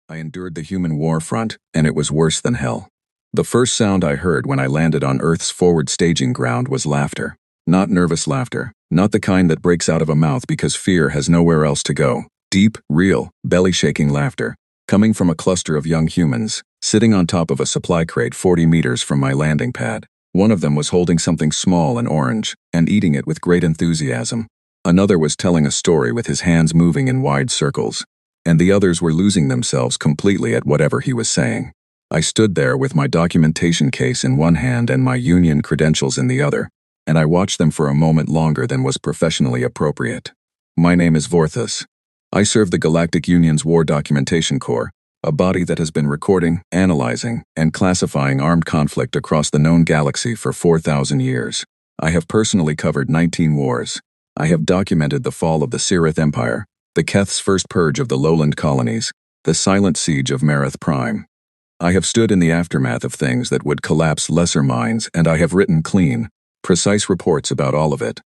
I endured the human war front, and it was worse than hell. The first sound I heard when I landed on Earth's forward staging ground was laughter. Not nervous laughter, not the kind that breaks out of a mouth because fear has nowhere else to go. Deep, real, belly-shaking laughter, coming from a cluster of young humans, sitting on top of a supply crate 40 meters from my landing pad. One of them was holding something small and orange, and eating it with great enthusiasm. Another was telling a story with his hands moving in wide circles, and the others were losing themselves completely at whatever he was saying. I stood there with my documentation case in one hand and my union credentials in the other, and I watched them for a moment longer than was professionally appropriate. My name is Vorthus. I serve the Galactic Union's War Documentation Corps, a body that has been recording, analyzing, and classifying armed conflict across the known galaxy for 4,000 years. I have personally covered 19 wars. I have documented the fall of the Sirith Empire, the Keth's first purge of the lowland colonies, the silent siege of Marith Prime. I have stood in the aftermath of things that would collapse lesser minds, and I have written clean, precise reports about all of it.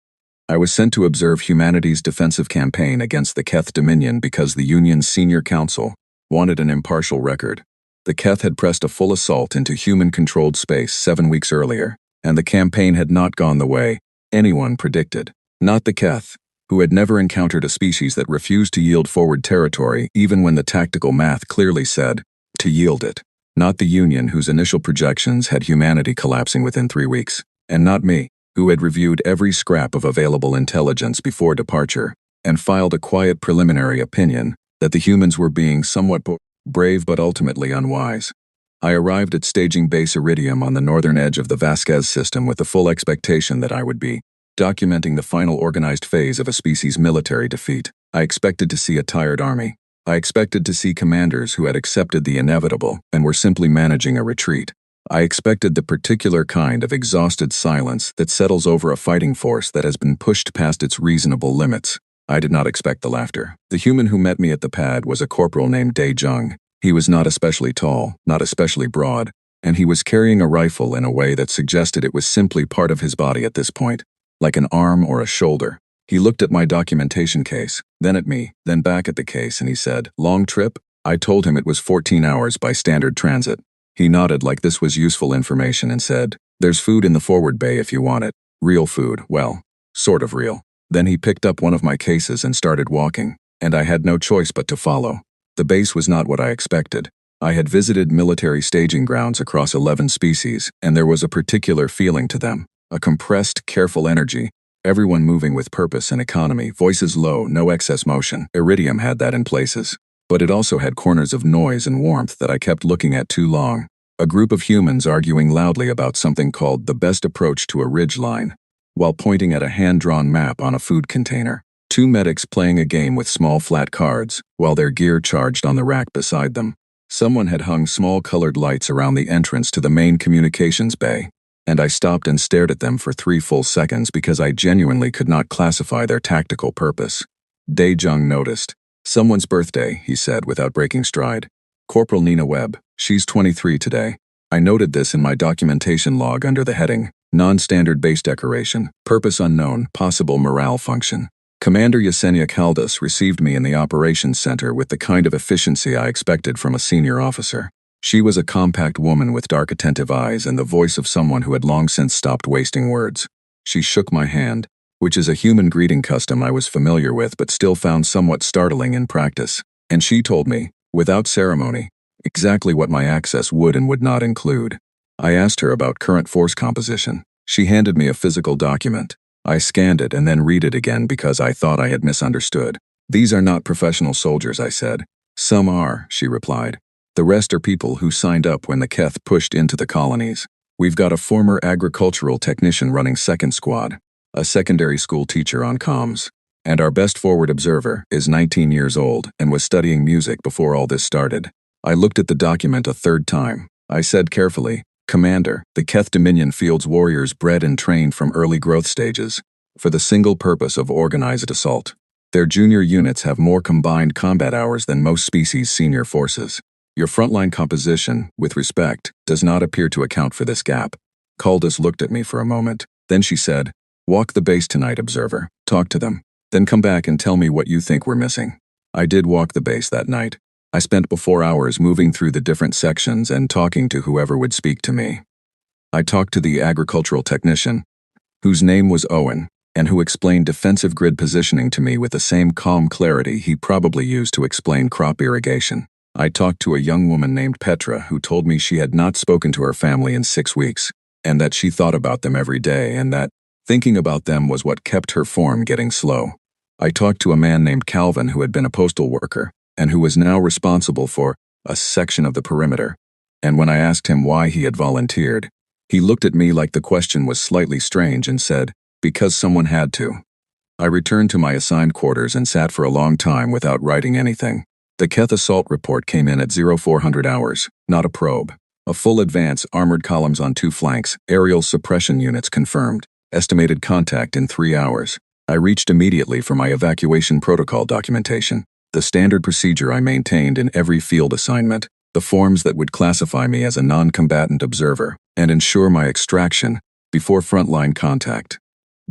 I was sent to observe humanity's defensive campaign against the Keth Dominion because the Union's senior council wanted an impartial record. The Keth had pressed a full assault into human-controlled space 7 weeks earlier, and the campaign had not gone the way anyone predicted. Not the Keth, who had never encountered a species that refused to yield forward territory even when the tactical math clearly said to yield it. Not the Union, whose initial projections had humanity collapsing within 3 weeks. And not me, who had reviewed every scrap of available intelligence before departure and filed a quiet preliminary opinion that the humans were being somewhat brave but ultimately unwise. I arrived at staging base Iridium on the northern edge of the Vasquez system with the full expectation that I would be documenting the final organized phase of a species' military defeat. I expected to see a tired army. I expected to see commanders who had accepted the inevitable and were simply managing a retreat. I expected the particular kind of exhausted silence that settles over a fighting force that has been pushed past its reasonable limits. I did not expect the laughter. The human who met me at the pad was a corporal named Dae Jung. He was not especially tall, not especially broad, and he was carrying a rifle in a way that suggested it was simply part of his body at this point, like an arm or a shoulder. He looked at my documentation case, then at me, then back at the case, and he said, "Long trip?" I told him it was 14 hours by standard transit. He nodded like this was useful information and said, "There's food in the forward bay if you want it. Real food, well, sort of real." Then he picked up one of my cases and started walking, and I had no choice but to follow. The base was not what I expected. I had visited military staging grounds across 11 species, and there was a particular feeling to them, a compressed, careful energy, everyone moving with purpose and economy, voices low, no excess motion. Iridium had that in places. But it also had corners of noise and warmth that I kept looking at too long. A group of humans arguing loudly about something called the best approach to a ridge line, while pointing at a hand-drawn map on a food container. 2 medics playing a game with small flat cards, while their gear charged on the rack beside them. Someone had hung small colored lights around the entrance to the main communications bay, and I stopped and stared at them for 3 full seconds because I genuinely could not classify their tactical purpose. Dae Jung noticed. "Someone's birthday," he said without breaking stride. "Corporal Nina Webb. She's 23 today." I noted this in my documentation log under the heading, Non-Standard Base Decoration, Purpose Unknown, Possible Morale Function. Commander Yesenia Caldas received me in the operations center with the kind of efficiency I expected from a senior officer. She was a compact woman with dark attentive eyes and the voice of someone who had long since stopped wasting words. She shook my hand, which is a human greeting custom I was familiar with but still found somewhat startling in practice, and she told me, without ceremony, exactly what my access would and would not include. I asked her about current force composition. She handed me a physical document. I scanned it and then read it again because I thought I had misunderstood. "These are not professional soldiers," I said. "Some are," she replied. "The rest are people who signed up when the Keth pushed into the colonies. We've got a former agricultural technician running second squad, a secondary school teacher on comms, and our best forward observer is 19 years old and was studying music before all this started." I looked at the document a third time. I said carefully, "Commander, the Keth Dominion fields warriors bred and trained from early growth stages for the single purpose of organized assault. Their junior units have more combined combat hours than most species' senior forces. Your frontline composition, with respect, does not appear to account for this gap." Caldas looked at me for a moment. Then she said, "Walk the base tonight, observer. Talk to them. Then come back and tell me what you think we're missing." I did walk the base that night. I spent 4 hours moving through the different sections and talking to whoever would speak to me. I talked to the agricultural technician, whose name was Owen, and who explained defensive grid positioning to me with the same calm clarity he probably used to explain crop irrigation. I talked to a young woman named Petra who told me she had not spoken to her family in 6 weeks, and that she thought about them every day, and that thinking about them was what kept her form getting slow. I talked to a man named Calvin who had been a postal worker, and who was now responsible for a section of the perimeter. And when I asked him why he had volunteered, he looked at me like the question was slightly strange and said, "Because someone had to." I returned to my assigned quarters and sat for a long time without writing anything. The Keth assault report came in at 0400 hours, not a probe. A full advance, armored columns on 2 flanks, aerial suppression units confirmed. Estimated contact in 3 hours. I reached immediately for my evacuation protocol documentation, the standard procedure I maintained in every field assignment, the forms that would classify me as a non-combatant observer and ensure my extraction before frontline contact.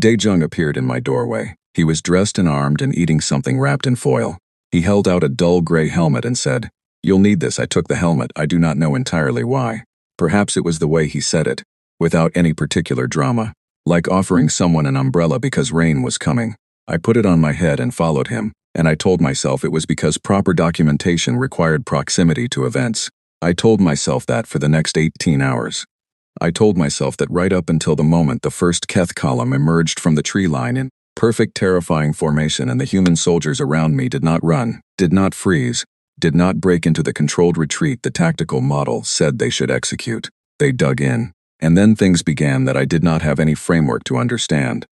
Daejung appeared in my doorway. He was dressed and armed and eating something wrapped in foil. He held out a dull gray helmet and said, "You'll need this." I took the helmet. I do not know entirely why. Perhaps it was the way he said it, without any particular drama, like offering someone an umbrella because rain was coming. I put it on my head and followed him, and I told myself it was because proper documentation required proximity to events. I told myself that for the next 18 hours. I told myself that right up until the moment the first Keth column emerged from the tree line in perfect terrifying formation and the human soldiers around me did not run, did not freeze, did not break into the controlled retreat the tactical model said they should execute. They dug in. And then things began that I did not have any framework to understand.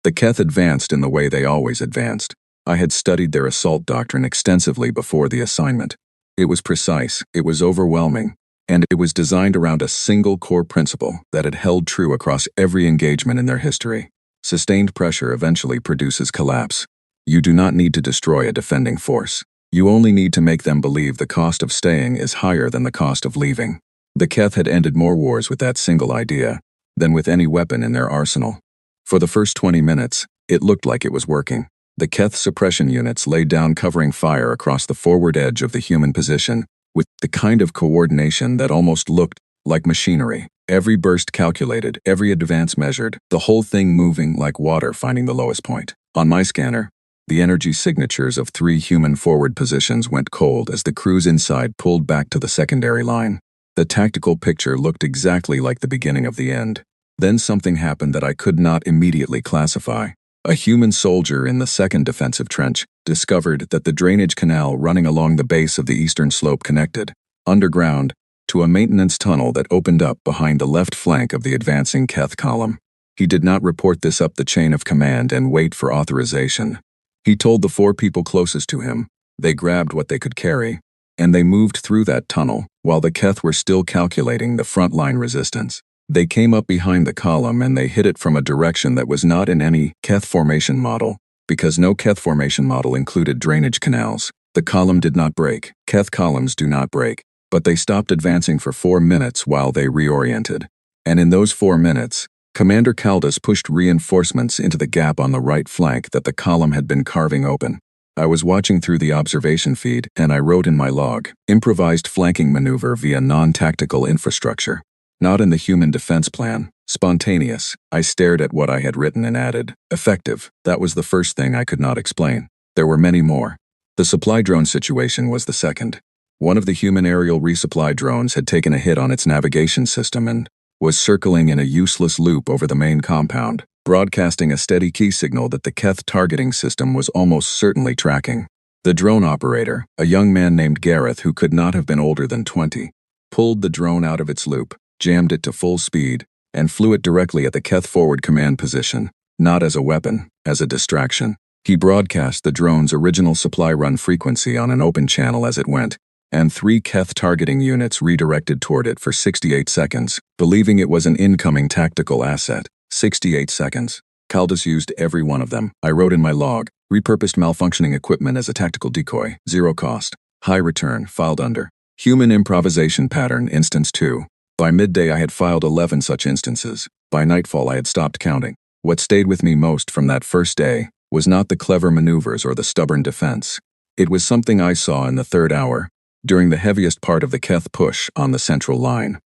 The Keth advanced in the way they always advanced. I had studied their assault doctrine extensively before the assignment. It was precise, it was overwhelming, and it was designed around a single core principle that had held true across every engagement in their history. Sustained pressure eventually produces collapse. You do not need to destroy a defending force. You only need to make them believe the cost of staying is higher than the cost of leaving. The Keth had ended more wars with that single idea than with any weapon in their arsenal. For the first 20 minutes, it looked like it was working. The Keth suppression units laid down covering fire across the forward edge of the human position, with the kind of coordination that almost looked like machinery. Every burst calculated, every advance measured, the whole thing moving like water finding the lowest point. On my scanner, the energy signatures of 3 human forward positions went cold as the crews inside pulled back to the secondary line. The tactical picture looked exactly like the beginning of the end. Then something happened that I could not immediately classify. A human soldier in the second defensive trench discovered that the drainage canal running along the base of the eastern slope connected, underground, to a maintenance tunnel that opened up behind the left flank of the advancing Keth column. He did not report this up the chain of command and wait for authorization. He told the 4 people closest to him. They grabbed what they could carry, and they moved through that tunnel while the Keth were still calculating the frontline resistance. They came up behind the column and they hit it from a direction that was not in any Keth formation model, because no Keth formation model included drainage canals. The column did not break. Keth columns do not break. But they stopped advancing for 4 minutes while they reoriented. And in those 4 minutes, Commander Caldas pushed reinforcements into the gap on the right flank that the column had been carving open. I was watching through the observation feed, and I wrote in my log, "Improvised flanking maneuver via non-tactical infrastructure." Not in the human defense plan. Spontaneous. I stared at what I had written and added, "Effective." That was the first thing I could not explain. There were many more. The supply drone situation was the second. One of the human aerial resupply drones had taken a hit on its navigation system and was circling in a useless loop over the main compound, broadcasting a steady key signal that the Keth targeting system was almost certainly tracking. The drone operator, a young man named Gareth who could not have been older than 20, pulled the drone out of its loop, jammed it to full speed, and flew it directly at the Keth forward command position, not as a weapon, as a distraction. He broadcast the drone's original supply run frequency on an open channel as it went, and 3 Keth targeting units redirected toward it for 68 seconds, believing it was an incoming tactical asset. 68 seconds. Caldas used every one of them. I wrote in my log, "Repurposed malfunctioning equipment as a tactical decoy, 0 cost. High return, filed under. Human improvisation pattern, instance 2. By midday I had filed 11 such instances. By nightfall I had stopped counting. What stayed with me most from that first day was not the clever maneuvers or the stubborn defense. It was something I saw in the 3rd hour, during the heaviest part of the Keth push on the central line.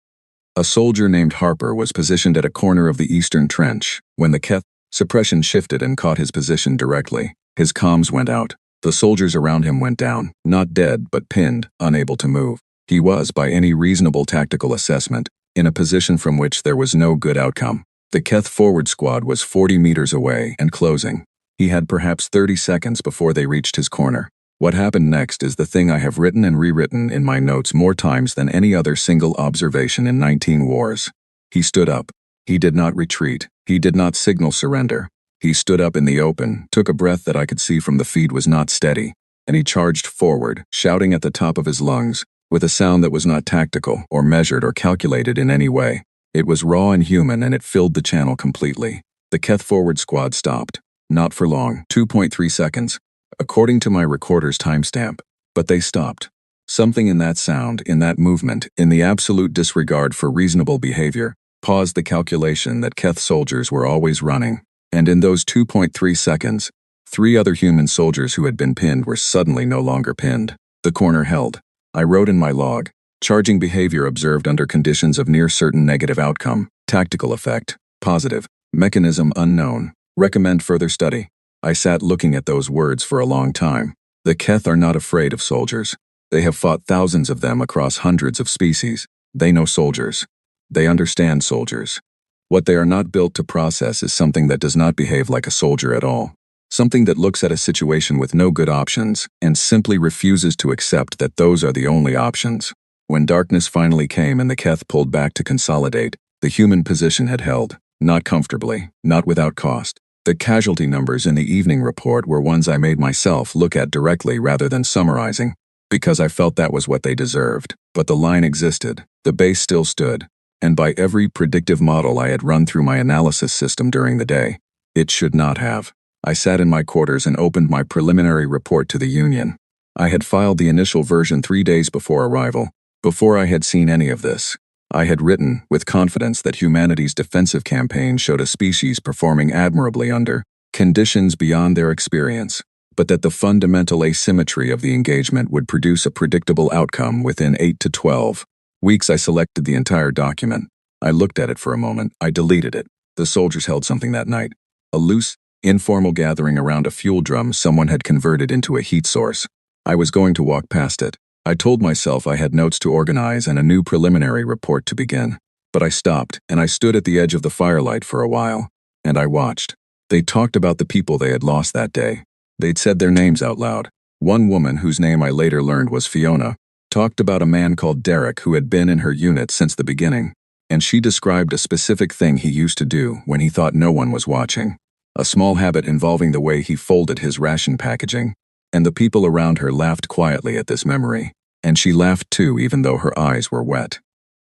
A soldier named Harper was positioned at a corner of the eastern trench. When the Keth suppression shifted and caught his position directly, his comms went out. The soldiers around him went down, not dead but pinned, unable to move. He was, by any reasonable tactical assessment, in a position from which there was no good outcome. The Keth forward squad was 40 meters away and closing. He had perhaps 30 seconds before they reached his corner. What happened next is the thing I have written and rewritten in my notes more times than any other single observation in 19 wars. He stood up. He did not retreat. He did not signal surrender. He stood up in the open, took a breath that I could see from the feed was not steady, and he charged forward, shouting at the top of his lungs, with a sound that was not tactical or measured or calculated in any way. It was raw and human, and it filled the channel completely. The Keth forward squad stopped. Not for long, 2.3 seconds, according to my recorder's timestamp, but they stopped. Something in that sound, in that movement, in the absolute disregard for reasonable behavior, paused the calculation that Keth soldiers were always running. And in those 2.3 seconds, 3 other human soldiers who had been pinned were suddenly no longer pinned. The corner held. I wrote in my log, charging behavior observed under conditions of near certain negative outcome, tactical effect, positive, mechanism unknown, recommend further study. I sat looking at those words for a long time. The Keth are not afraid of soldiers. They have fought thousands of them across hundreds of species. They know soldiers. They understand soldiers. What they are not built to process is something that does not behave like a soldier at all. Something that looks at a situation with no good options and simply refuses to accept that those are the only options. When darkness finally came and the Keth pulled back to consolidate, the human position had held, not comfortably, not without cost. The casualty numbers in the evening report were ones I made myself look at directly rather than summarizing, because I felt that was what they deserved. But the line existed, the base still stood, and by every predictive model I had run through my analysis system during the day, it should not have. I sat in my quarters and opened my preliminary report to the Union. I had filed the initial version 3 days before arrival, before I had seen any of this. I had written, with confidence, that humanity's defensive campaign showed a species performing admirably under conditions beyond their experience, but that the fundamental asymmetry of the engagement would produce a predictable outcome within 8 to 12 weeks. I selected the entire document. I looked at it for a moment. I deleted it. The soldiers held something that night. A loose, informal gathering around a fuel drum someone had converted into a heat source. I was going to walk past it. I told myself I had notes to organize and a new preliminary report to begin. But I stopped, and I stood at the edge of the firelight for a while. And I watched. They talked about the people they had lost that day. They'd said their names out loud. One woman, whose name I later learned was Fiona, talked about a man called Derek who had been in her unit since the beginning. And she described a specific thing he used to do when he thought no one was watching. A small habit involving the way he folded his ration packaging. And the people around her laughed quietly at this memory. And she laughed too, even though her eyes were wet.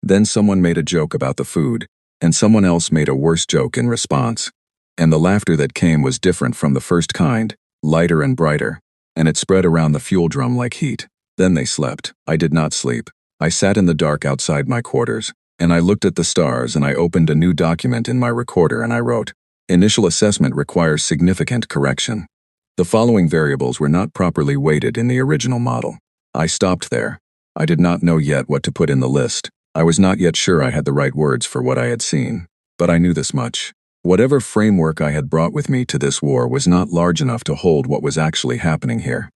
Then someone made a joke about the food, and someone else made a worse joke in response. And the laughter that came was different from the first kind, lighter and brighter, and it spread around the fuel drum like heat. Then they slept. I did not sleep. I sat in the dark outside my quarters, and I looked at the stars, and I opened a new document in my recorder, and I wrote, "Initial assessment requires significant correction." The following variables were not properly weighted in the original model. I stopped there. I did not know yet what to put in the list. I was not yet sure I had the right words for what I had seen. But I knew this much. Whatever framework I had brought with me to this war was not large enough to hold what was actually happening here.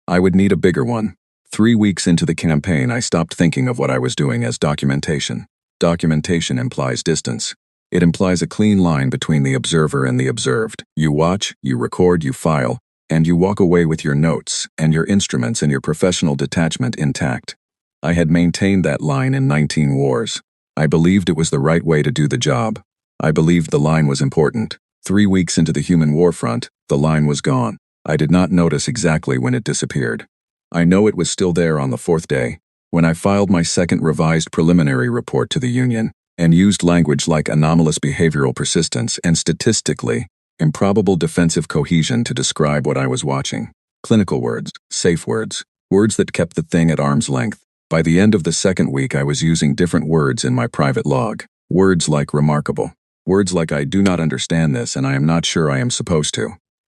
I would need a bigger one. 3 weeks into the campaign, I stopped thinking of what I was doing as documentation. Documentation implies distance. It implies a clean line between the observer and the observed. You watch, you record, you file, and you walk away with your notes and your instruments and your professional detachment intact. I had maintained that line in 19 wars. I believed it was the right way to do the job. I believed the line was important. 3 weeks into the human war front, the line was gone. I did not notice exactly when it disappeared. I know it was still there on the 4th day, when I filed my second revised preliminary report to the Union, and used language like anomalous behavioral persistence and statistically improbable defensive cohesion to describe what I was watching. Clinical words, safe words, words that kept the thing at arm's length. By the end of the 2nd week, I was using different words in my private log. Words like remarkable. Words like I do not understand this and I am not sure I am supposed to.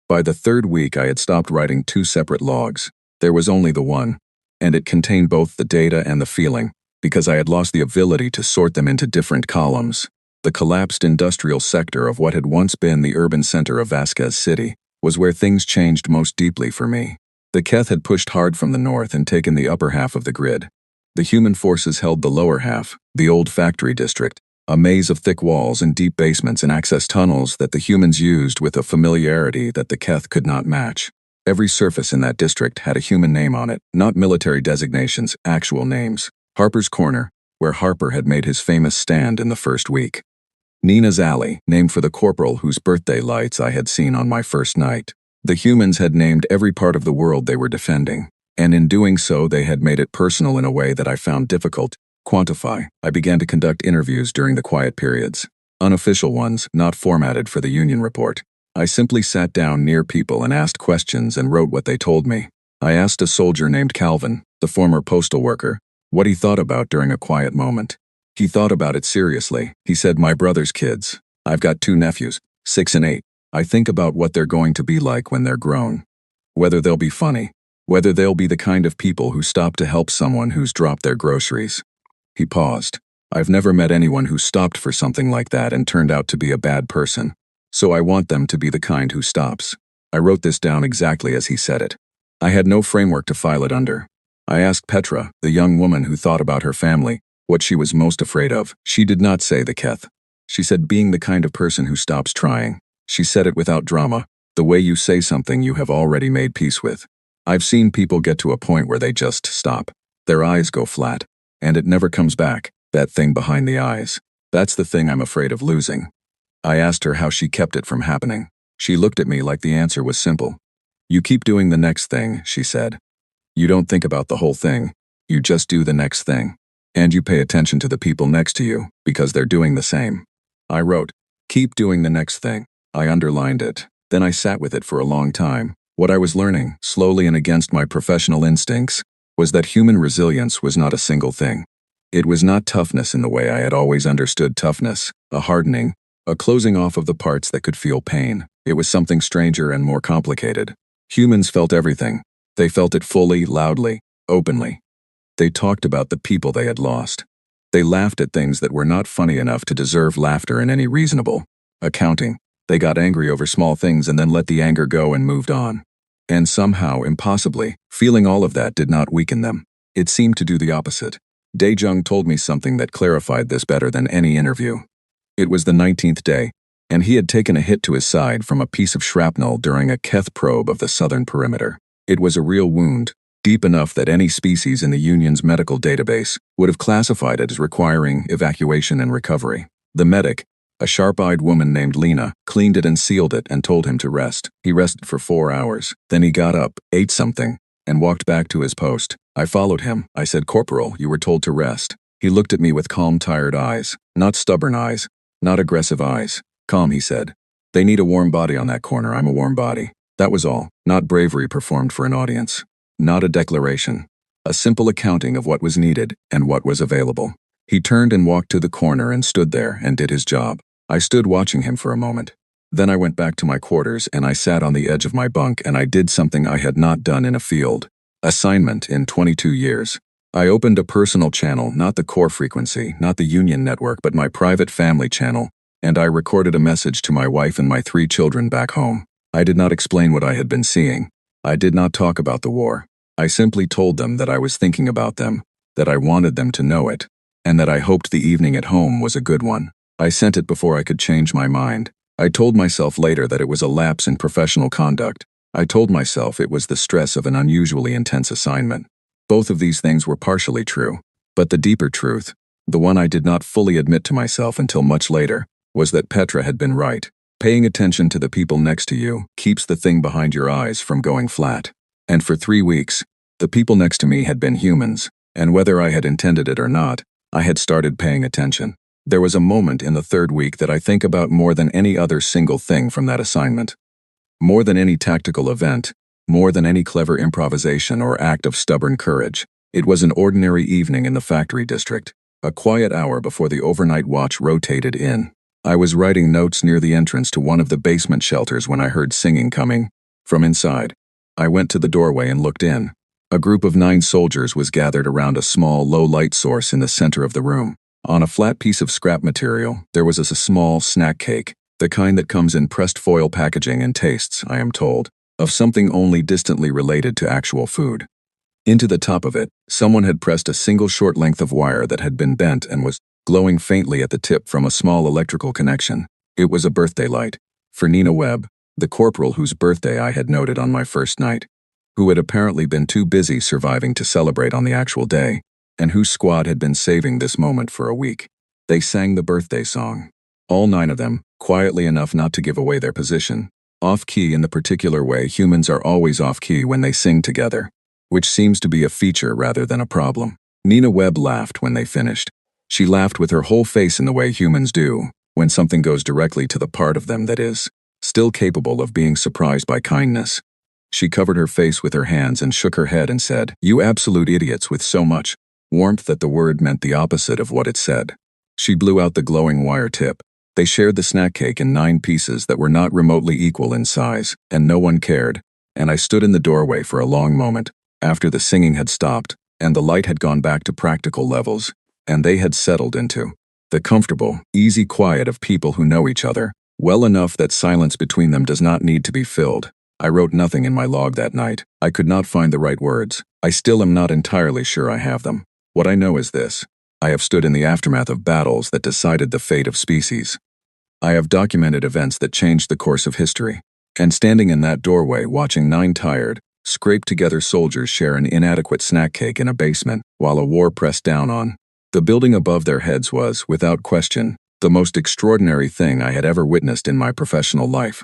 By the 3rd week, I had stopped writing 2 separate logs. There was only the one. and it contained both the data and the feeling, because I had lost the ability to sort them into different columns. The collapsed industrial sector of what had once been the urban center of Vasquez City was where things changed most deeply for me. The Keth had pushed hard from the north and taken the upper half of the grid. The human forces held the lower half, the old factory district, a maze of thick walls and deep basements and access tunnels that the humans used with a familiarity that the Keth could not match. Every surface in that district had a human name on it, not military designations, actual names. Harper's Corner, where Harper had made his famous stand in the first week. Nina's Alley, named for the corporal whose birthday lights I had seen on my first night. The humans had named every part of the world they were defending, and in doing so they had made it personal in a way that I found difficult to quantify. I began to conduct interviews during the quiet periods. Unofficial ones, not formatted for the union report. I simply sat down near people and asked questions and wrote what they told me. I asked a soldier named Calvin, the former postal worker, what he thought about during a quiet moment. He thought about it seriously. He said, "My brother's kids. I've got 2 nephews, 6 and 8. I think about what they're going to be like when they're grown. Whether they'll be funny. Whether they'll be the kind of people who stop to help someone who's dropped their groceries." He paused. I've never met anyone who stopped for something like that and turned out to be a bad person. So I want them to be the kind who stops. I wrote this down exactly as he said it. I had no framework to file it under. I asked Petra, the young woman who thought about her family, what she was most afraid of. She did not say the Keth. She said being the kind of person who stops trying. She said it without drama, the way you say something you have already made peace with. I've seen people get to a point where they just stop. Their eyes go flat, and it never comes back, that thing behind the eyes. That's the thing I'm afraid of losing. I asked her how she kept it from happening. She looked at me like the answer was simple. You keep doing the next thing, she said. You don't think about the whole thing. You just do the next thing. And you pay attention to the people next to you, because they're doing the same. I wrote, keep doing the next thing. I underlined it. Then I sat with it for a long time. What I was learning, slowly and against my professional instincts, was that human resilience was not a single thing. It was not toughness in the way I had always understood toughness, a hardening, a closing off of the parts that could feel pain. It was something stranger and more complicated. Humans felt everything. They felt it fully, loudly, openly. They talked about the people they had lost. They laughed at things that were not funny enough to deserve laughter in any reasonable accounting. They got angry over small things and then let the anger go and moved on. And somehow, impossibly, feeling all of that did not weaken them. It seemed to do the opposite. Dae-jung told me something that clarified this better than any interview. It was the 19th day, and he had taken a hit to his side from a piece of shrapnel during a Keth probe of the southern perimeter. It was a real wound, deep enough that any species in the Union's medical database would have classified it as requiring evacuation and recovery. The medic, a sharp-eyed woman named Lena, cleaned it and sealed it and told him to rest. He rested for 4 hours. Then he got up, ate something, and walked back to his post. I followed him. I said, "Corporal, you were told to rest." He looked at me with calm, tired eyes. Not stubborn eyes. Not aggressive eyes. Calm, he said. "They need a warm body on that corner. I'm a warm body." That was all. Not bravery performed for an audience. Not a declaration. A simple accounting of what was needed and what was available. He turned and walked to the corner and stood there and did his job. I stood watching him for a moment. Then I went back to my quarters and I sat on the edge of my bunk and I did something I had not done in a field assignment in 22 years. I opened a personal channel, not the core frequency, not the union network, but my private family channel, and I recorded a message to my wife and my 3 children back home. I did not explain what I had been seeing. I did not talk about the war. I simply told them that I was thinking about them, that I wanted them to know it, and that I hoped the evening at home was a good one. I sent it before I could change my mind. I told myself later that it was a lapse in professional conduct. I told myself it was the stress of an unusually intense assignment. Both of these things were partially true, but the deeper truth, the one I did not fully admit to myself until much later, was that Petra had been right. Paying attention to the people next to you keeps the thing behind your eyes from going flat. And for 3 weeks, the people next to me had been humans, and whether I had intended it or not, I had started paying attention. There was a moment in the 3rd week that I think about more than any other single thing from that assignment. More than any tactical event, more than any clever improvisation or act of stubborn courage, it was an ordinary evening in the factory district, a quiet hour before the overnight watch rotated in. I was writing notes near the entrance to one of the basement shelters when I heard singing coming from inside. I went to the doorway and looked in. A group of 9 soldiers was gathered around a small, low-light source in the center of the room. On a flat piece of scrap material, there was a small snack cake, the kind that comes in pressed foil packaging and tastes, I am told, of something only distantly related to actual food. Into the top of it, someone had pressed a single short length of wire that had been bent and was glowing faintly at the tip from a small electrical connection. It was a birthday light. For Nina Webb, the corporal whose birthday I had noted on my first night, who had apparently been too busy surviving to celebrate on the actual day, and whose squad had been saving this moment for a week. They sang the birthday song. All 9 of them, quietly enough not to give away their position, off-key in the particular way humans are always off-key when they sing together, which seems to be a feature rather than a problem. Nina Webb laughed when they finished. She laughed with her whole face in the way humans do, when something goes directly to the part of them that is still capable of being surprised by kindness. She covered her face with her hands and shook her head and said, "You absolute idiots," with so much warmth that the word meant the opposite of what it said. She blew out the glowing wire tip. They shared the snack cake in 9 pieces that were not remotely equal in size, and no one cared, and I stood in the doorway for a long moment, after the singing had stopped, and the light had gone back to practical levels, and they had settled into the comfortable, easy quiet of people who know each other, well enough that silence between them does not need to be filled. I wrote nothing in my log that night. I could not find the right words. I still am not entirely sure I have them. What I know is this. I have stood in the aftermath of battles that decided the fate of species. I have documented events that changed the course of history. And standing in that doorway watching 9 tired, scraped-together soldiers share an inadequate snack cake in a basement while a war pressed down on the building above their heads was, without question, the most extraordinary thing I had ever witnessed in my professional life.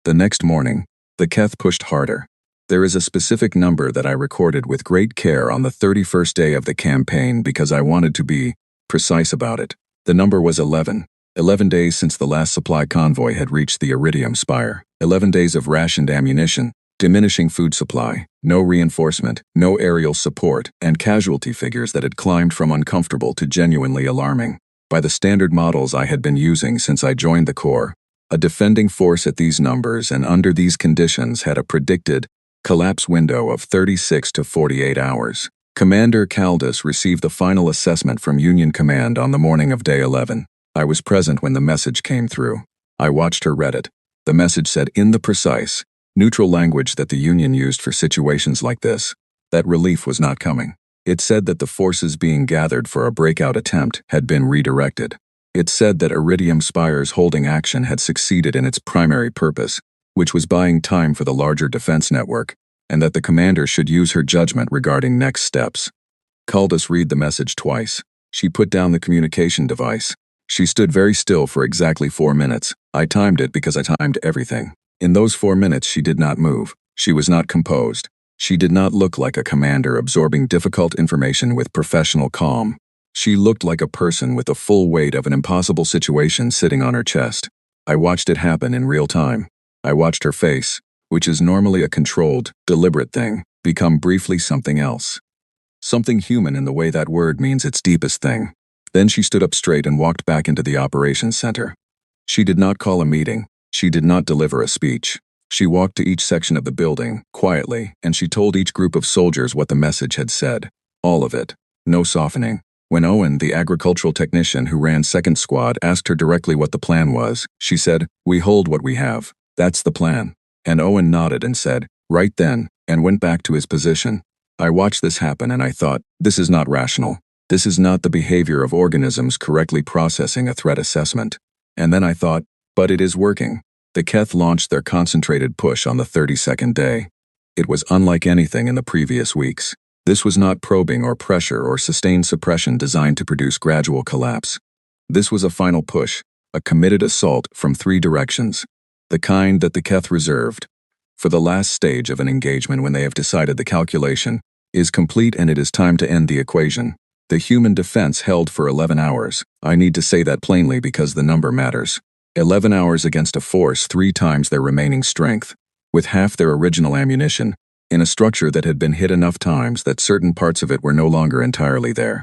The next morning, the Keth pushed harder. There is a specific number that I recorded with great care on the 31st day of the campaign because I wanted to be precise about it. The number was 11. 11 days since the last supply convoy had reached the Iridium Spire. 11 days of rationed ammunition, diminishing food supply, no reinforcement, no aerial support, and casualty figures that had climbed from uncomfortable to genuinely alarming. By the standard models I had been using since I joined the Corps, a defending force at these numbers and under these conditions had a predicted collapse window of 36 to 48 hours. Commander Caldas received the final assessment from Union Command on the morning of Day 11. I was present when the message came through. I watched her read it. The message said in the precise, neutral language that the Union used for situations like this, that relief was not coming. It said that the forces being gathered for a breakout attempt had been redirected. It said that Iridium Spire's holding action had succeeded in its primary purpose, which was buying time for the larger defense network, and that the commander should use her judgment regarding next steps. Caldas read the message twice. She put down the communication device. She stood very still for exactly 4 minutes. I timed it because I timed everything. In those 4 minutes she did not move. She was not composed. She did not look like a commander absorbing difficult information with professional calm. She looked like a person with the full weight of an impossible situation sitting on her chest. I watched it happen in real time. I watched her face, which is normally a controlled, deliberate thing, become briefly something else. Something human in the way that word means its deepest thing. Then she stood up straight and walked back into the operations center. She did not call a meeting. She did not deliver a speech. She walked to each section of the building, quietly, and she told each group of soldiers what the message had said. All of it. No softening. When Owen, the agricultural technician who ran Second Squad, asked her directly what the plan was, she said, "We hold what we have. That's the plan." And Owen nodded and said, "Right then," and went back to his position. I watched this happen and I thought, this is not rational. This is not the behavior of organisms correctly processing a threat assessment. And then I thought, but it is working. The Keth launched their concentrated push on the 32nd day. It was unlike anything in the previous weeks. This was not probing or pressure or sustained suppression designed to produce gradual collapse. This was a final push, a committed assault from 3 directions, the kind that the Keth reserved for the last stage of an engagement when they have decided the calculation is complete and it is time to end the equation. The human defense held for 11 hours. I need to say that plainly because the number matters. 11 hours against a force 3 times their remaining strength, with half their original ammunition, in a structure that had been hit enough times that certain parts of it were no longer entirely there.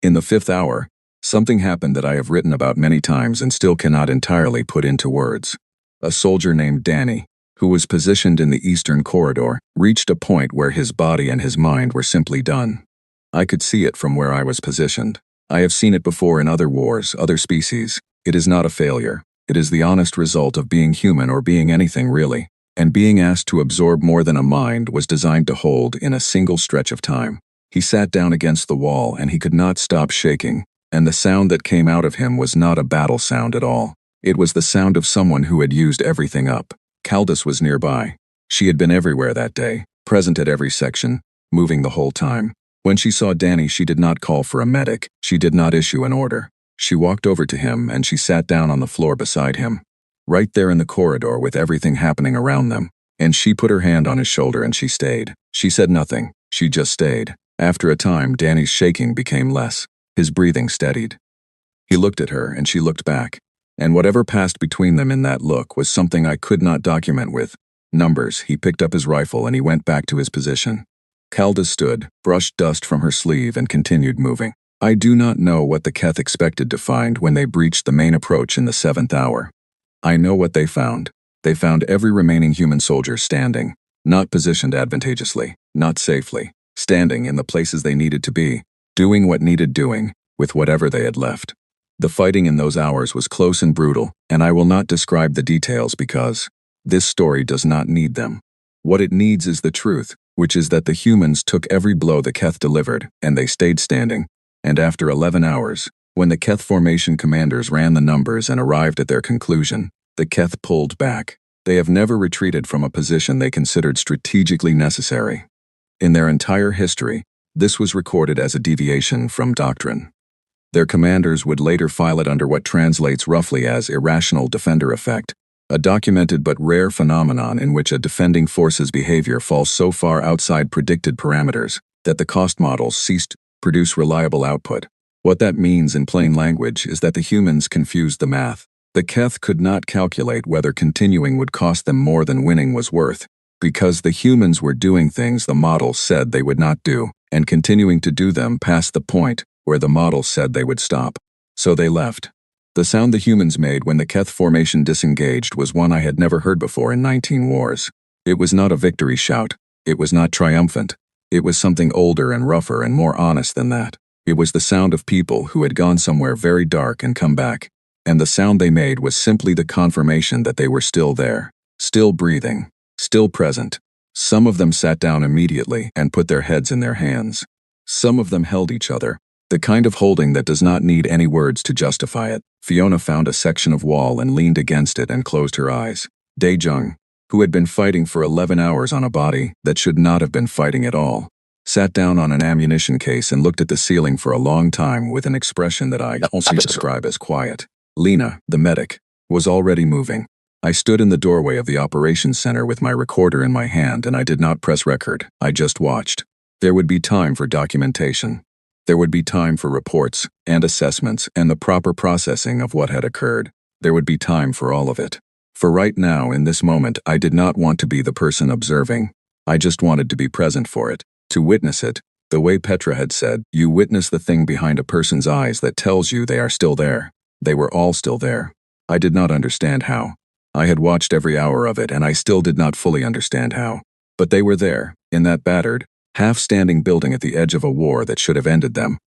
In the 5th hour, something happened that I have written about many times and still cannot entirely put into words. A soldier named Danny, who was positioned in the eastern corridor, reached a point where his body and his mind were simply done. I could see it from where I was positioned. I have seen it before in other wars, other species. It is not a failure. It is the honest result of being human or being anything really. And being asked to absorb more than a mind was designed to hold in a single stretch of time. He sat down against the wall and he could not stop shaking, and the sound that came out of him was not a battle sound at all. It was the sound of someone who had used everything up. Caldus was nearby. She had been everywhere that day, present at every section, moving the whole time. When she saw Danny, she did not call for a medic. She did not issue an order. She walked over to him and she sat down on the floor beside him, right there in the corridor with everything happening around them. And she put her hand on his shoulder and she stayed. She said nothing. She just stayed. After a time, Danny's shaking became less. His breathing steadied. He looked at her and she looked back. And whatever passed between them in that look was something I could not document with numbers. He picked up his rifle and he went back to his position. Caldus stood, brushed dust from her sleeve and continued moving. I do not know what the Keth expected to find when they breached the main approach in the 7th hour. I know what they found. They found every remaining human soldier standing, not positioned advantageously, not safely, standing in the places they needed to be, doing what needed doing, with whatever they had left. The fighting in those hours was close and brutal, and I will not describe the details because this story does not need them. What it needs is the truth, which is that the humans took every blow the Keth delivered, and they stayed standing. And after 11 hours, when the Keth formation commanders ran the numbers and arrived at their conclusion, the Keth pulled back. They have never retreated from a position they considered strategically necessary. In their entire history, this was recorded as a deviation from doctrine. Their commanders would later file it under what translates roughly as irrational defender effect, a documented but rare phenomenon in which a defending force's behavior falls so far outside predicted parameters that the cost models ceased to produce reliable output. What that means in plain language is that the humans confused the math. The Keth could not calculate whether continuing would cost them more than winning was worth, because the humans were doing things the models said they would not do, and continuing to do them past the point where the models said they would stop. So they left. The sound the humans made when the Keth formation disengaged was one I had never heard before in 19 wars. It was not a victory shout. It was not triumphant. It was something older and rougher and more honest than that. It was the sound of people who had gone somewhere very dark and come back. And the sound they made was simply the confirmation that they were still there, still breathing, still present. Some of them sat down immediately and put their heads in their hands. Some of them held each other, the kind of holding that does not need any words to justify it. Fiona found a section of wall and leaned against it and closed her eyes. Dae-jung, who had been fighting for 11 hours on a body that should not have been fighting at all, sat down on an ammunition case and looked at the ceiling for a long time with an expression that I only describe as quiet. Lena, the medic, was already moving. I stood in the doorway of the operations center with my recorder in my hand and I did not press record. I just watched. There would be time for documentation. There would be time for reports and assessments and the proper processing of what had occurred. There would be time for all of it. For right now, in this moment, I did not want to be the person observing. I just wanted to be present for it, to witness it. The way Petra had said, you witness the thing behind a person's eyes that tells you they are still there. They were all still there. I did not understand how. I had watched every hour of it and I still did not fully understand how. But they were there, in that battered, half-standing building at the edge of a war that should have ended them.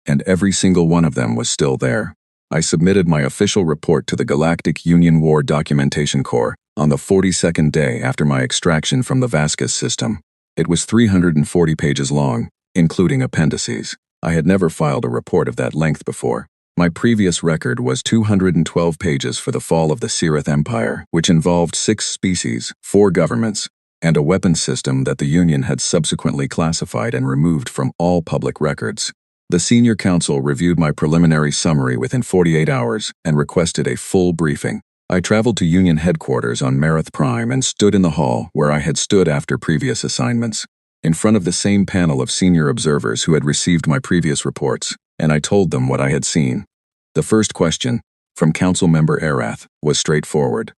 And every single one of them was still there. I submitted my official report to the Galactic Union War Documentation Corps on the 42nd day after my extraction from the Vasquez system. It was 340 pages long, including appendices. I had never filed a report of that length before. My previous record was 212 pages for the fall of the Sirith Empire, which involved 6 species, 4 governments, and a weapons system that the Union had subsequently classified and removed from all public records. The Senior Council reviewed my preliminary summary within 48 hours and requested a full briefing. I traveled to Union headquarters on Marith Prime and stood in the hall where I had stood after previous assignments, in front of the same panel of senior observers who had received my previous reports, and I told them what I had seen. The first question, from Council Member Arath, was straightforward.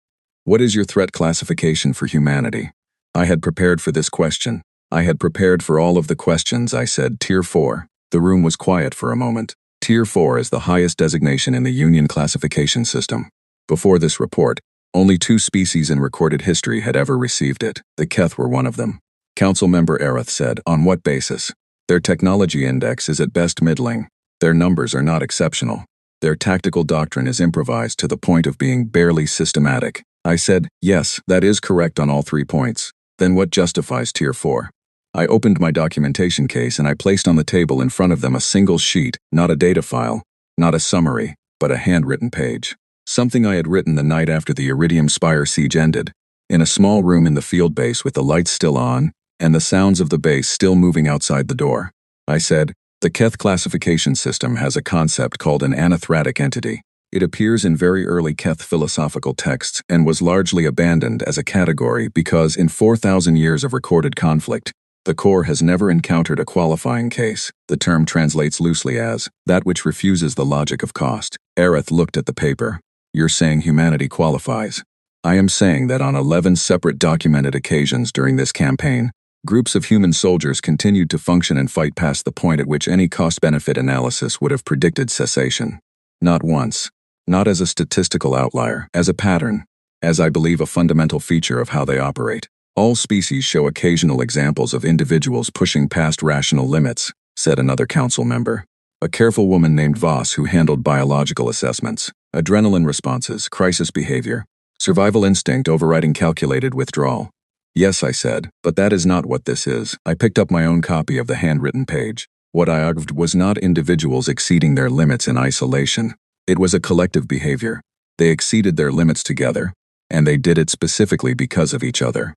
What is your threat classification for humanity? I had prepared for this question. I had prepared for all of the questions. I said, Tier 4. The room was quiet for a moment. Tier 4 is the highest designation in the Union classification system. Before this report, Only 2 species in recorded history had ever received it. The Keth were one of them. Council member Aerith said, "On what basis? Their technology index is at best middling. Their numbers are not exceptional. Their tactical doctrine is improvised to the point of being barely systematic." I said, "Yes, that is correct on all 3 points. Then what justifies Tier 4? I opened my documentation case and I placed on the table in front of them a single sheet, not a data file, not a summary, but a handwritten page. Something I had written the night after the Iridium Spire siege ended, in a small room in the field base with the lights still on, and the sounds of the base still moving outside the door. I said, "The Keth classification system has a concept called an anathratic entity. It appears in very early Keth philosophical texts and was largely abandoned as a category because in 4,000 years of recorded conflict, the Corps has never encountered a qualifying case. The term translates loosely as that which refuses the logic of cost." Aerith looked at the paper. "You're saying humanity qualifies?" "I am saying that on 11 separate documented occasions during this campaign, groups of human soldiers continued to function and fight past the point at which any cost-benefit analysis would have predicted cessation. Not once. Not as a statistical outlier, as a pattern, as I believe a fundamental feature of how they operate. All species show occasional examples of individuals pushing past rational limits," said another council member. "A careful woman named Voss who handled biological assessments, adrenaline responses, crisis behavior, survival instinct overriding calculated withdrawal." "Yes," I said, "but that is not what this is." I picked up my own copy of the handwritten page. What I argued was not individuals exceeding their limits in isolation. It was a collective behavior. They exceeded their limits together, and they did it specifically because of each other.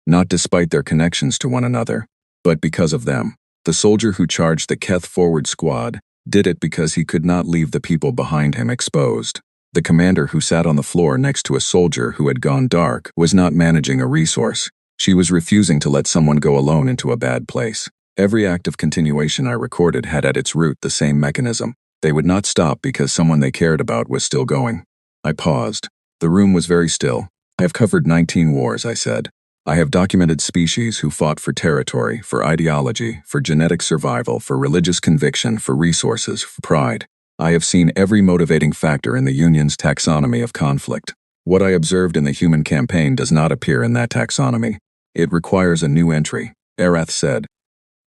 Not despite their connections to one another, but because of them. The soldier who charged the Keth forward squad did it because he could not leave the people behind him exposed. The commander who sat on the floor next to a soldier who had gone dark was not managing a resource. She was refusing to let someone go alone into a bad place. Every act of continuation I recorded had at its root the same mechanism. They would not stop because someone they cared about was still going. I paused. The room was very still. "I have covered 19 wars," I said. "I have documented species who fought for territory, for ideology, for genetic survival, for religious conviction, for resources, for pride. I have seen every motivating factor in the Union's taxonomy of conflict. What I observed in the human campaign does not appear in that taxonomy. It requires a new entry." Aerith said.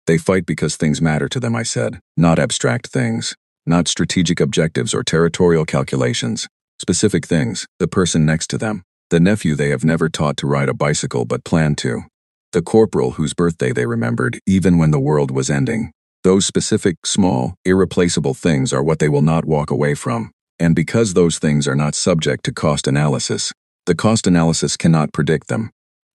"They fight because things matter to them," I said. "Not abstract things. Not strategic objectives or territorial calculations. Specific things, the person next to them. The nephew they have never taught to ride a bicycle but planned to. The corporal whose birthday they remembered even when the world was ending. Those specific, small, irreplaceable things are what they will not walk away from. And because those things are not subject to cost analysis, the cost analysis cannot predict them.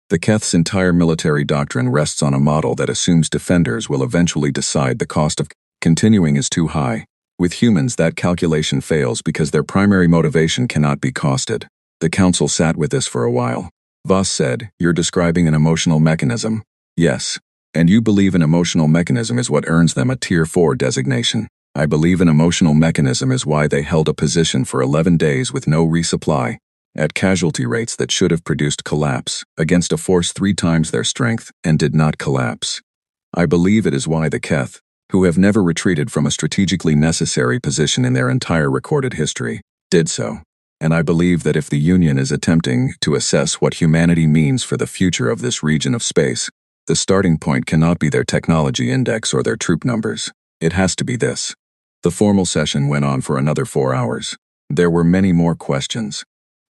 The Keth's entire military doctrine rests on a model that assumes defenders will eventually decide the cost of continuing is too high. With humans, that calculation fails because their primary motivation cannot be costed." The council sat with this for a while. Voss said, "You're describing an emotional mechanism." "Yes. And you believe an emotional mechanism is what earns them a Tier 4 designation. I believe an emotional mechanism is why they held a position for 11 days with no resupply, at casualty rates that should have produced collapse, against a force 3 times their strength, and did not collapse. I believe it is why the Keth, who have never retreated from a strategically necessary position in their entire recorded history, did so. And I believe that if the Union is attempting to assess what humanity means for the future of this region of space, the starting point cannot be their technology index or their troop numbers. It has to be this." The formal session went on for another 4 hours. There were many more questions.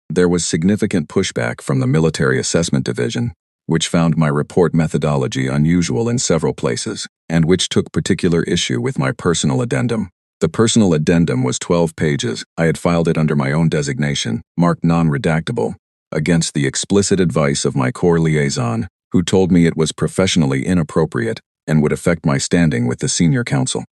There was significant pushback from the Military Assessment Division, which found my report methodology unusual in several places, and which took particular issue with my personal addendum. The personal addendum was 12 pages. I had filed it under my own designation, marked non-redactable, against the explicit advice of my Corps liaison, who told me it was professionally inappropriate and would affect my standing with the senior council.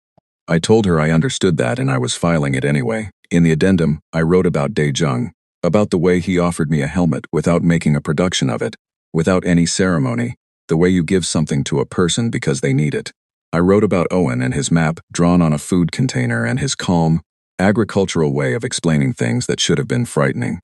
I told her I understood that and I was filing it anyway. In the addendum, I wrote about Dae-jung, about the way he offered me a helmet without making a production of it, without any ceremony, the way you give something to a person because they need it. I wrote about Owen and his map drawn on a food container and his calm, agricultural way of explaining things that should have been frightening.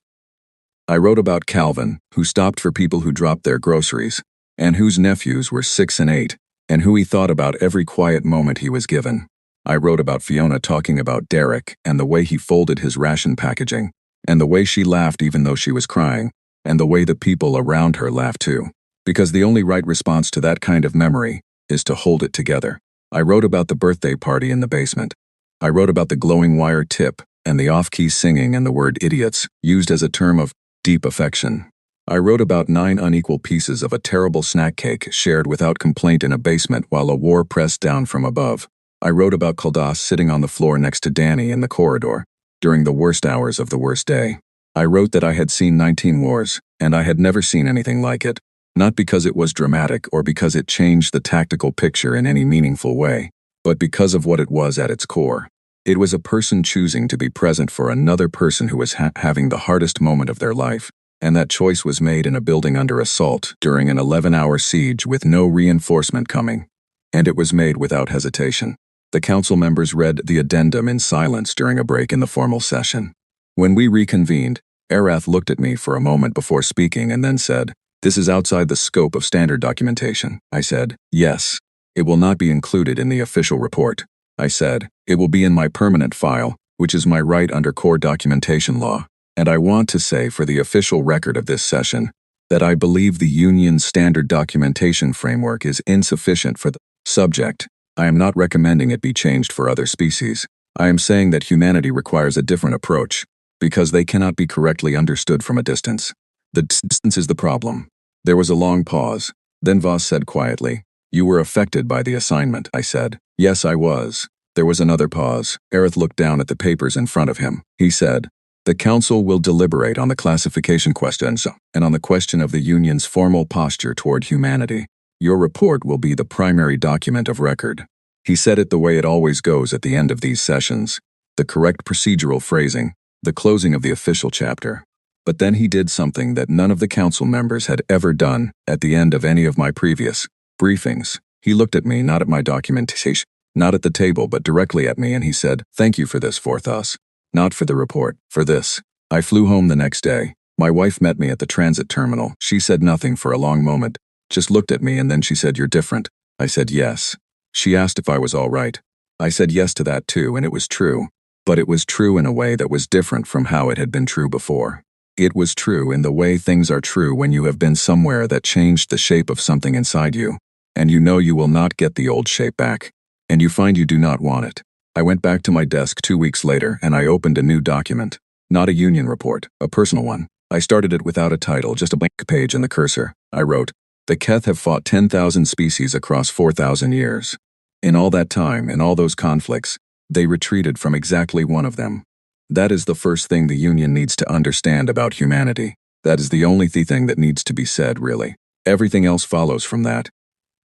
I wrote about Calvin, who stopped for people who dropped their groceries, and whose nephews were 6 and 8, and who he thought about every quiet moment he was given. I wrote about Fiona talking about Derek and the way he folded his ration packaging, and the way she laughed even though she was crying. and the way the people around her laughed too. Because the only right response to that kind of memory is to hold it together. I wrote about the birthday party in the basement. I wrote about the glowing wire tip and the off-key singing and the word idiots used as a term of deep affection. I wrote about 9 unequal pieces of a terrible snack cake shared without complaint in a basement while a war pressed down from above. I wrote about Kaldas sitting on the floor next to Danny in the corridor during the worst hours of the worst day. I wrote that I had seen 19 wars, and I had never seen anything like it, not because it was dramatic or because it changed the tactical picture in any meaningful way, but because of what it was at its core. It was a person choosing to be present for another person who was having the hardest moment of their life. And that choice was made in a building under assault during an 11-hour siege with no reinforcement coming. And it was made without hesitation. The council members read the addendum in silence during a break in the formal session. When we reconvened, Arath looked at me for a moment before speaking and then said, "This is outside the scope of standard documentation." I said, "Yes. It will not be included in the official report." I said, "It will be in my permanent file, which is my right under core documentation law. And I want to say for the official record of this session that I believe the Union's standard documentation framework is insufficient for the subject. I am not recommending it be changed for other species. I am saying that humanity requires a different approach, because they cannot be correctly understood from a distance. The distance is the problem." There was a long pause. Then Voss said quietly, "You were affected by the assignment," I said. "Yes, I was." There was another pause. Aerith looked down at the papers in front of him. He said, "The Council will deliberate on the classification questions and on the question of the Union's formal posture toward humanity. Your report will be the primary document of record." He said it the way it always goes at the end of these sessions, the correct procedural phrasing, the closing of the official chapter. But then he did something that none of the Council members had ever done at the end of any of my previous briefings. He looked at me, not at my documentation, not at the table, but directly at me, and he said, "Thank you for this, Forthus. Not for the report, for this." I flew home the next day. My wife met me at the transit terminal. She said nothing for a long moment, just looked at me, and then she said, "You're different." I said yes. She asked if I was all right. I said yes to that too, and it was true. But it was true in a way that was different from how it had been true before. It was true in the way things are true when you have been somewhere that changed the shape of something inside you, and you know you will not get the old shape back, and you find you do not want it. I went back to my desk 2 weeks later and I opened a new document. Not a union report, a personal one. I started it without a title, just a blank page and the cursor. I wrote, "The Keth have fought 10,000 species across 4,000 years. In all that time, in all those conflicts, they retreated from exactly one of them. That is the first thing the Union needs to understand about humanity. That is the only thing that needs to be said, really. Everything else follows from that."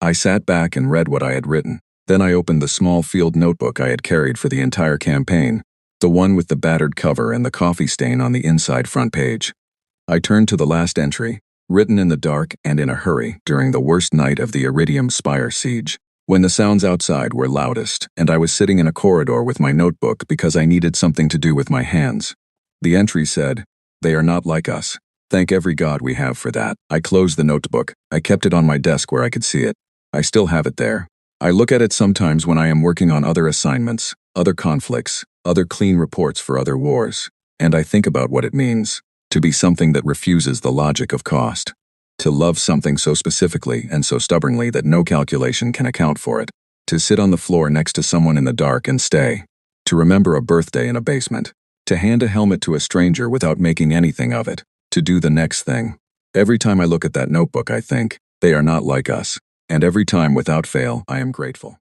I sat back and read what I had written. Then I opened the small field notebook I had carried for the entire campaign, the one with the battered cover and the coffee stain on the inside front page. I turned to the last entry, written in the dark and in a hurry during the worst night of the Iridium Spire siege, when the sounds outside were loudest, and I was sitting in a corridor with my notebook because I needed something to do with my hands. The entry said, "They are not like us. Thank every God we have for that." I closed the notebook. I kept it on my desk where I could see it. I still have it there. I look at it sometimes when I am working on other assignments, other conflicts, other clean reports for other wars, and I think about what it means to be something that refuses the logic of cost, to love something so specifically and so stubbornly that no calculation can account for it, to sit on the floor next to someone in the dark and stay, to remember a birthday in a basement, to hand a helmet to a stranger without making anything of it, to do the next thing. Every time I look at that notebook, I think, they are not like us. And every time, without fail, I am grateful.